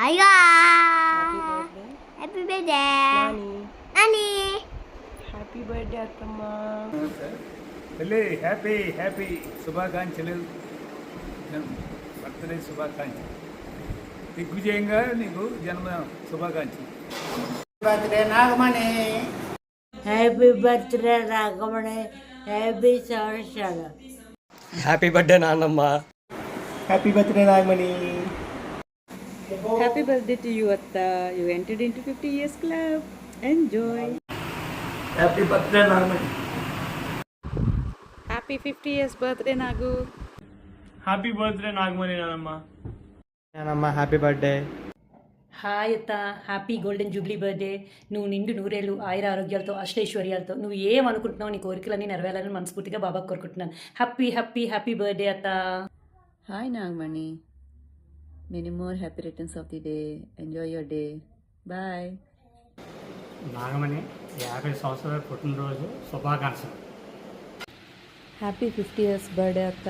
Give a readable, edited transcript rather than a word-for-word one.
అయ్యా happy happy birthday birthday Nani. Nani. Happy birthday అత్తమ్మ. తల్లి హ్యాపీ హ్యాపీ శుభాకాంక్షలు, బర్త్డే శుభాకాంక్షలు, దిగ్విజయంగా నీకు జన్మ శుభాకాంక్షలు. Birthday Nagamani. Happy birthday Nagamani. Happy సంవత్సరాలు. హ్యాపీ బర్త్డే నాన్నమ్మ. Happy birthday Nagamani. Happy birthday to you అత్త. You entered into 50 years club. Enjoy. Happy birthday Nagamani. Happy 50 years birthday Nagu. Happy birthday Nagamani నానమ్మ. నానమ్మ హ్యాపీ బర్త్డే. హాయ్ అత్త, హ్యాపీ గోల్డెన్ జూబ్లీ బర్త్డే. నువ్వు నిండు నూరేళ్ళు ఆయుర ఆరోగ్యాలతో అష్టైశ్వర్యాలతో నువ్వు ఏమనుకుంటున్నావు నీ కోరికలన్నీ నెరవేరాలని మనస్ఫూర్తిగా బాబాకు కోరుకుంటున్నాను. హ్యాపీ హ్యాపీ హ్యాపీ బర్త్డే అత్త. Hi Nagamani. Many more happy returns of the day. Enjoy your day. Bye. Nagamani 50 సంవత్సరాల పుట్టినరోజు శుభాకాంక్షలు. హ్యాపీ 50 years బర్త్డే అత్త.